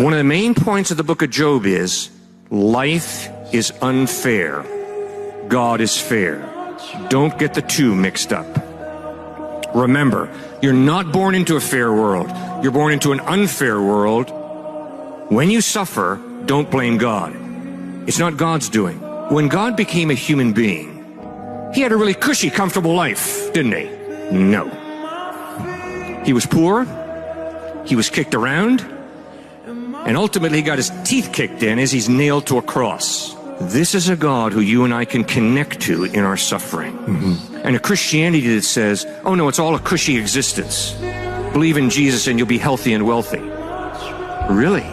One of the main points of the book of Job is life is unfair. God is fair. Don't get the two mixed up. Remember, you're not born into a fair world. You're born into an unfair world. When you suffer, don't blame God. It's not God's doing. When God became a human being, he had a really cushy, comfortable life, didn't he? No. He was poor. He was kicked around. And ultimately, he got his teeth kicked in as he's nailed to a cross. This is a God who you and I can connect to in our suffering. And a Christianity that says, oh no, it's all a cushy existence. Believe in Jesus and you'll be healthy and wealthy. Really?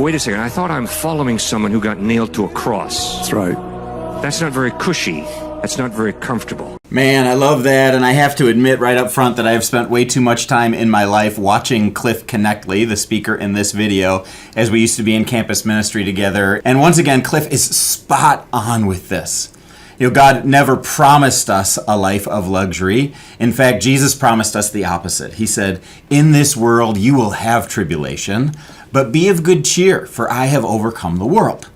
Wait a second, I thought I'm following someone who got nailed to a cross. That's right. That's not very cushy. That's not very comfortable. Man, I love that, and I have to admit right up front that I have spent way too much time in my life watching Cliff Connectley, the speaker in this video, as we used to be in campus ministry together. And once again, Cliff is spot on with this. You know, God never promised us a life of luxury. In fact, Jesus promised us the opposite. He said, "In this world you will have tribulation, but be of good cheer, for I have overcome the world."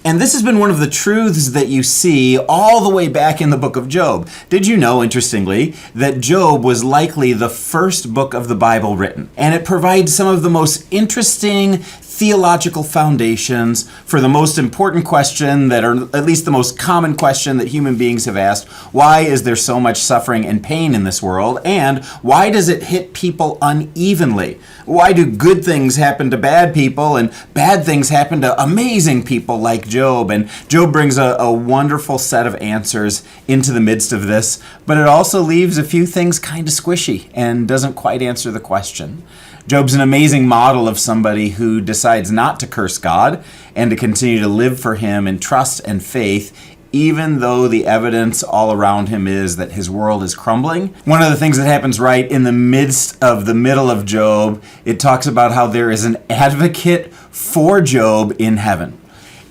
And this has been one of the truths that you see all the way back in the book of Job. Did you know, interestingly, that Job was likely the first book of the Bible written? And it provides some of the most interesting theological foundations for the most important question that, or at least the most common question that human beings have asked. Why is there so much suffering and pain in this world? And why does it hit people unevenly? Why do good things happen to bad people and bad things happen to amazing people like Job? And Job brings a wonderful set of answers into the midst of this, but it also leaves a few things kind of squishy and doesn't quite answer the question. Job's an amazing model of somebody who decides not to curse God and to continue to live for him in trust and faith, even though the evidence all around him is that his world is crumbling. One of the things that happens right in the midst of the middle of Job, it talks about how there is an advocate for Job in heaven.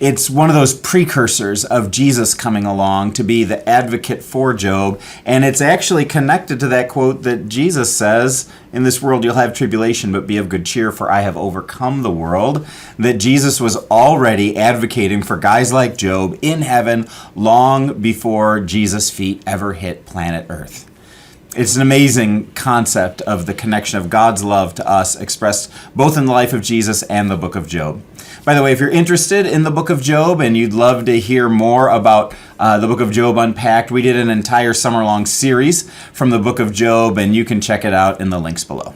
It's one of those precursors of Jesus coming along to be the advocate for Job, and it's actually connected to that quote that Jesus says, "In this world you'll have tribulation, but be of good cheer, for I have overcome the world." That Jesus was already advocating for guys like Job in heaven long before Jesus' feet ever hit planet Earth. It's an amazing concept of the connection of God's love to us expressed both in the life of Jesus and the book of Job. By the way, if you're interested in the book of Job and you'd love to hear more about the book of Job unpacked, we did an entire summer-long series from the book of Job, and you can check it out in the links below.